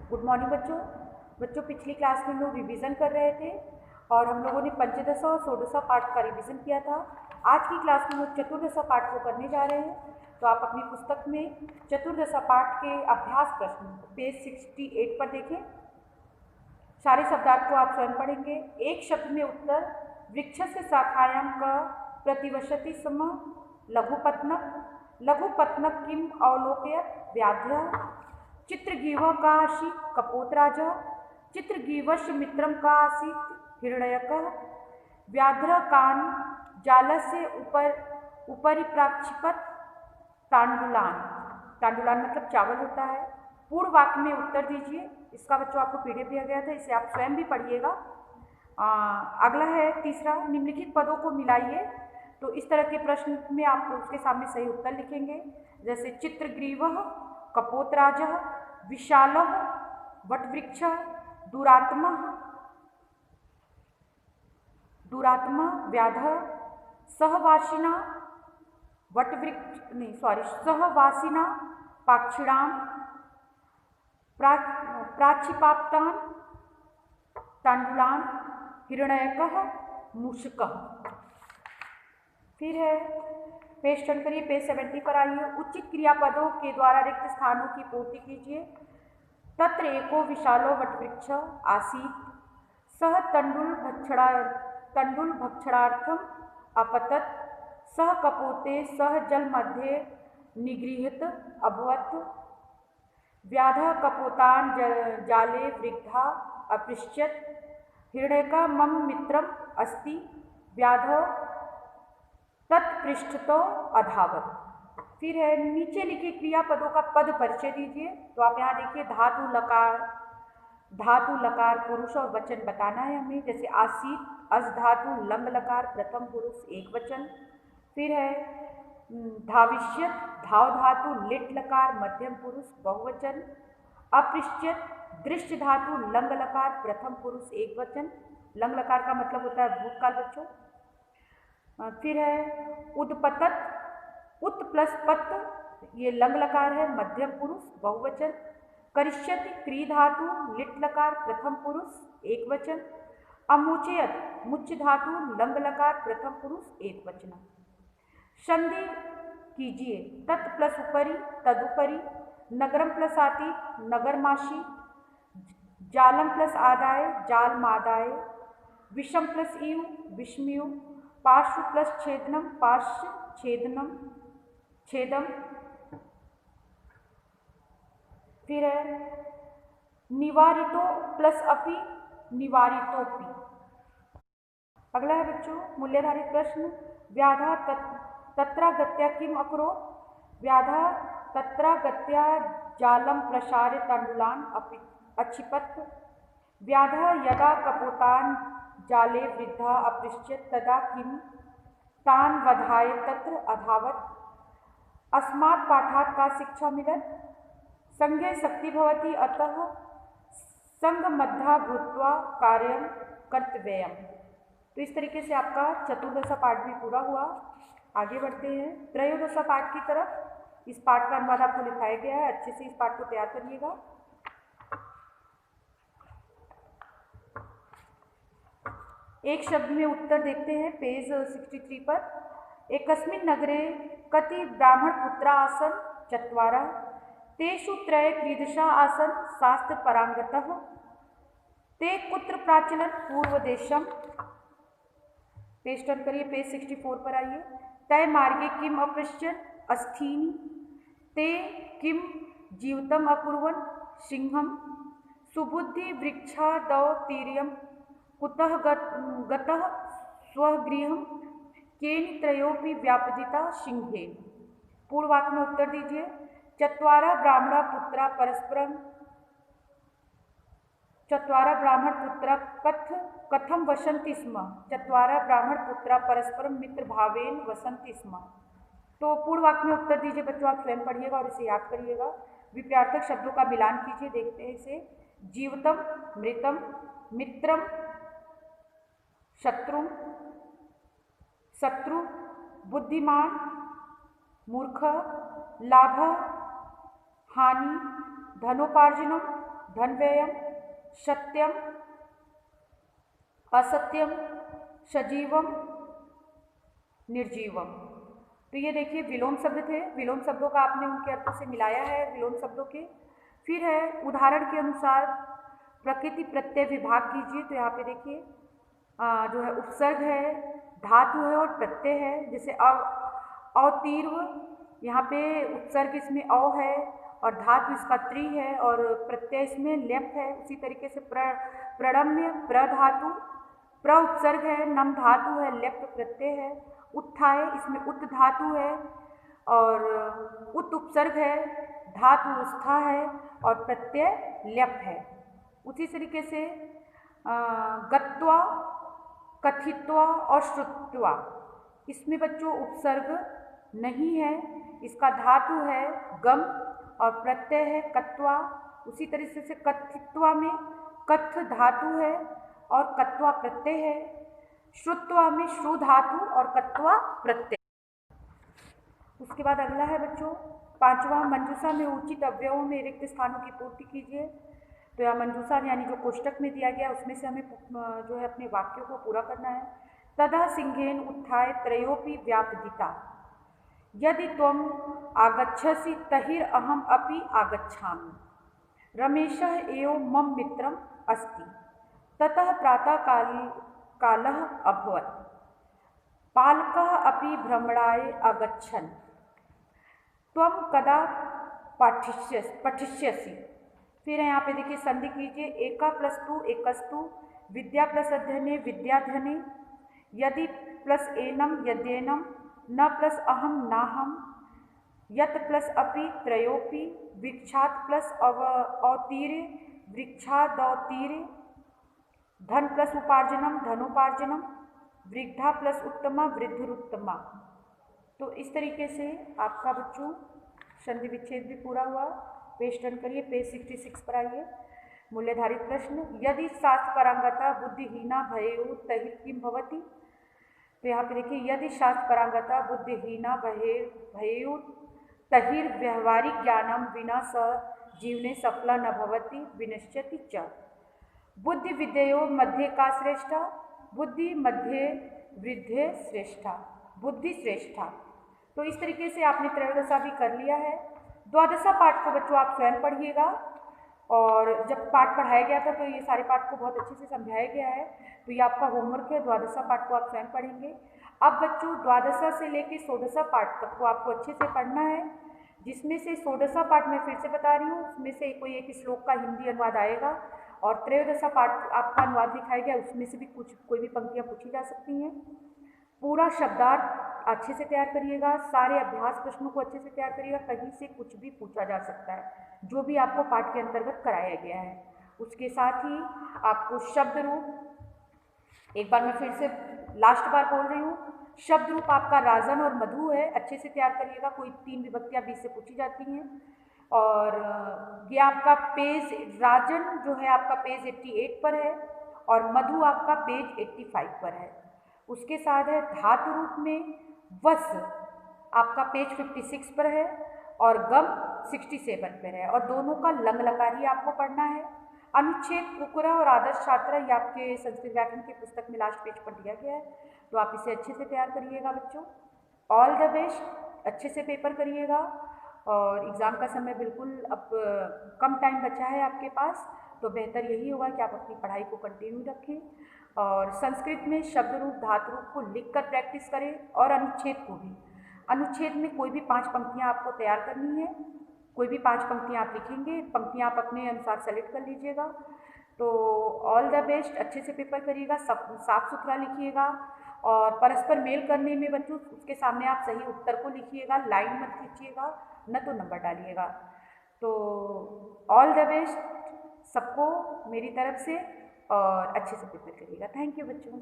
Good morning बच्चों। पिछली class में हम लोग रिवीजन कर रहे थे और हम लोगों ने पंचदशा और षोडशा पाठ का रिवीजन किया था। आज की क्लास में हम लोग चतुर्दशा पाठ को करने जा रहे हैं। तो आप अपनी पुस्तक में चतुर्दशा पाठ के अभ्यास प्रश्न पेज 68 पर देखें। सारे शब्दार्थ को आप स्वयं पढ़ेंगे। एक शब्द में उत्तर। वृक्ष से शाखायां का प्रतिवसति स्म लघुपत्नक किम अवलोकयत् व्याध्य चित्रगीव काशी कपोतराज चित्रगीवस्य मित्रम कासीत् हिरण्यकः व्याघ्र कान जालस्य उपरि प्राक्षिपत तांडुलान मतलब चावल होता है। पूर्ण वाक्य में उत्तर दीजिए। इसका बच्चों आपको पीडीएफ दिया गया था, इसे आप स्वयं भी पढ़िएगा। अगला है तीसरा, निम्नलिखित पदों को मिलाइए। तो इस तरह के प्रश्न में आप उसके सामने सही उत्तर लिखेंगे, जैसे चित्रग्रीवः कपोतराजः विशालः वटवृक्षः दुरात्मा व्याधः सहवासिना सहवासिना पाक्षिणाम प्राक्षिपाप्तान तांडुलान हिरण्यकः मूषकः। फिर है पेज टर्न करिए, पेज 70 पर आइए। उचित क्रियापदों के द्वारा रिक्त स्थानों की पूर्ति कीजिए। तत्र एको विशालो वटवृक्ष आसीत् सह तंडुल भक्षणार्थम अपतत् सह कपोते सह जल मध्ये निगृहीत अभवत् व्याधः कपोतान जाले वृद्धा अपृच्छत् हिरण्यकः मम मित्रम अस्ति व्याधः तत्पृष्ठतो अधावत्। फिर है नीचे लिखे क्रियापदों का पद परिचय दीजिए। तो आप यहाँ देखिए, धातु लकार पुरुष और वचन बताना है हमें, जैसे आसीत अस धातु लंग लकार प्रथम पुरुष एक वचन। फिर है धाविष्यत धाव धातु लिट लकार मध्यम पुरुष बहुवचन। अपृश्यत दृश्य धातु लंग लकार प्रथम पुरुष एक वचन। लंग लकार का मतलब होता है भूतकाल बच्चों। फिर है उदपतत उत प्लस पत, ये लंग लकार है मध्यम पुरुष बहुवचन। करिष्यति क्री धातु लिट लकार प्रथम पुरुष एक वचन। अमुचयत मुच्च धातु लंग लकार प्रथम पुरुष एक वचन। संधि कीजिए, तत् प्लस उपरि तदुपरि, नगरम प्लस आती नगरमाशी, जालम प्लस आदाय जाल मादाय, विषम प्लस इव विषमयु, पार्श्व प्लस छेदनम पार्श्व छेदम। फिर है निवारितो प्लस अपि निवारितोपि। अगला है बच्चों मूल्यधारित प्रश्न। व्याधा तत्रागत्या किम अकरोत् व्याधा तत्रागत्या जालम प्रसार्य तंडुलान अक्षिपत् व्याधा यदा कपोतान जाले वृद्धा अपृच्छत् तदा किम तान वधाय तत्र अधावत्। अस्मात् पाठात् का शिक्षा मिलत् संज्ञे शक्ति भवति अतः संगमद्धा भूत्वा कार्यं कर्तव्यम्। तो इस तरीके से आपका चतुर्दशा पाठ भी पूरा हुआ। आगे बढ़ते हैं त्रयोदशा पाठ की तरफ। इस पाठ का अनुवाद आपको लिखाया गया है, अच्छे से इस पाठ को तैयार करिएगा। एक शब्द में उत्तर देखते हैं पेज 63 पर। एकस्मिन् नगरे कति ब्राह्मण पुत्रा आसन चत्वारः तेषु त्रय कीदृशा आसन शास्त्र परांगतः ते कुत्र प्राचलन पूर्व देशम। पेज टर्न करिए, पेज 64 पर आइए। तय मार्गे किम अपृच्छत् अस्थीनि ते किम जीवितम अकुर्वन् सिंहम सुबुद्धि वृक्षादौ तीर्यम कुतः गतः स्वगृहं केन त्रयोपि व्यापदिता सिंहे। पूर्ण वाक्य में उत्तर दीजिए। चत्वारः ब्राह्मण पुत्रा कथम वसन्ति स्म। चत्वारः ब्राह्मण पुत्रा परस्परम मित्र भावेन वसन्ति स्म। तो पूर्ण वाक्य में उत्तर दीजिए बच्चों, आप स्वयं पढ़िएगा और इसे याद करिएगा। विपरीतार्थक शब्दों का मिलान कीजिए, देखते हैं इसे। जीवितम मृतम मित्रम शत्रु बुद्धिमान मूर्ख लाभ हानि धनोपार्जनम धनव्ययम, सत्यम, असत्यम, सजीवम, निर्जीवम। तो ये देखिए विलोम शब्द थे, विलोम शब्दों का आपने उनके अर्थों से मिलाया है विलोम शब्दों के। फिर है उदाहरण के अनुसार प्रकृति प्रत्यय विभाग कीजिए। तो यहाँ पे देखिए जो है उपसर्ग है, धातु है और प्रत्यय है। जैसे अवतीर्व, यहाँ पे उपसर्ग इसमें अ है और धातु इसका त्रि है और प्रत्यय इसमें लेप है। उसी तरीके से प्रणम्य, प्रधातु, प्र उपसर्ग है, नम धातु है, लेप प्रत्यय है। उत्थाय, इसमें उत धातु है और उत उपसर्ग है, धातु स्था है और प्रत्यय लेप है। उसी तरीके से गत्वा, कथित्वा और श्रुत्वा, इसमें बच्चों उपसर्ग नहीं है, इसका धातु है गम और प्रत्यय है कत्वा। उसी तरीके से कथित्वा में कथ धातु है और कत्वा प्रत्यय है। श्रुत्वा में श्रु धातु और कत्वा प्रत्यय। उसके बाद अगला है बच्चों पांचवा, मंजूषा में उचित अवयवों में रिक्त स्थानों की पूर्ति कीजिए। तो यहाँ मंजूषा यानी जो कोष्टक में दिया गया उसमें से हमें जो है अपने वाक्यों को पूरा करना है। तदा सिंहेन उत्थाय त्रयोपि व्यापदिता, यदि त्वम आगच्छसि तहिर अहम अपि आगच्छामि, रमेशः एव मम मित्रम अस्ति। ततः प्रातः कालः अभवत्, पालकः अपि भ्रमणाय अगच्छन्, त्वम कदा पठिष्यसि। फिर यहाँ पे देखिए संधि कीजिए। एका प्लस टू एकस्तु, विद्या प्लस अध्ययने विद्याध्ययने, यदि प्लस एनम यद्येनम, न प्लस अहम नाहम, यत प्लस अपि त्रयोपि, वृक्षात् प्लस अवतीरे वृक्षादौतीरे, धन प्लस उपार्जनम धनोपार्जनम, वृद्धा प्लस उत्तमा वृद्धिरुत्तमा। तो इस तरीके से आपका बच्चों संधि विच्छेद भी पूरा हुआ। पेज टर्न करिए, पेज 66 पर आइए। मूल्यधारित प्रश्न, यदि शास्त्र परांगता बुद्धिहीना भयेयु तहि किम भवति। तो यहाँ पे देखिए यदि शास्त्र परांगता बुद्धिहीना भयेयु तहिर व्यवहारिक ज्ञानम विना स जीवने सफला न भवति विनश्यति च। बुद्धि विद्ययो मध्ये का श्रेष्ठा, बुद्धि मध्ये वृद्धे श्रेष्ठा, बुद्धि श्रेष्ठा। तो इस तरीके से आपने त्रयोदशा भी कर लिया है। द्वादशा पाठ को बच्चों आप स्वयं पढ़िएगा और जब पाठ पढ़ाया गया था तो ये सारे पाठ को बहुत अच्छे से समझाया गया है। तो ये आपका होमवर्क है, द्वादशा पाठ को आप स्वयं पढ़ेंगे। अब बच्चों द्वादशा से लेकर षोडशा पाठ तक को आपको अच्छे से पढ़ना है, जिसमें से षोडशा पाठ मैं फिर से बता रही हूँ, उसमें से कोई एक श्लोक का हिंदी अनुवाद आएगा और त्रयोदशा पाठ आपका अनुवाद दिखाया गया, उसमें से भी कोई भी पंक्तियाँ पूछी जा सकती हैं। पूरा शब्दार्थ अच्छे से तैयार करिएगा, सारे अभ्यास प्रश्नों को अच्छे से तैयार करिएगा, कहीं से कुछ भी पूछा जा सकता है जो भी आपको पाठ के अंतर्गत कराया गया है। उसके साथ ही आपको शब्द रूप, एक बार मैं फिर से लास्ट बार बोल रही हूँ, शब्द रूप आपका राजन और मधु है, अच्छे से तैयार करिएगा। कोई 3 विभक्तियाँ 20 से पूछी जाती हैं। और ये आपका पेज राजन जो है आपका पेज 88 पर है और मधु आपका पेज 85 पर है। उसके साथ है धातु रूप में वस आपका पेज 56 पर है और गम 67 पर है और दोनों का लंग लकार ही आपको पढ़ना है। अनुच्छेद कुकुरा और आदर्श छात्रा ये आपके संस्कृत व्याकरण की पुस्तक में लास्ट पेज पर दिया गया है, तो आप इसे अच्छे से तैयार करिएगा बच्चों। ऑल द बेस्ट, अच्छे से पेपर करिएगा और एग्ज़ाम का समय बिल्कुल अब कम टाइम बचा है आपके पास, तो बेहतर यही होगा कि आप अपनी पढ़ाई को कंटिन्यू रखें और संस्कृत में शब्द रूप धातु रूप को लिखकर प्रैक्टिस करें और अनुच्छेद को भी। अनुच्छेद में कोई भी 5 पंक्तियाँ आपको तैयार करनी है, कोई भी 5 पंक्तियाँ आप लिखेंगे, पंक्तियाँ आप अपने अनुसार सेलेक्ट कर लीजिएगा। तो ऑल द बेस्ट, अच्छे से पेपर करिएगा, सब साफ सुथरा लिखिएगा और परस्पर मेल करने में बच्चों उसके सामने आप सही उत्तर को लिखिएगा, लाइन मत खींचिएगा, न तो नंबर डालिएगा। तो ऑल द बेस्ट सबको मेरी तरफ से और अच्छे से पेपर करिएगा। थैंक यू बच्चों।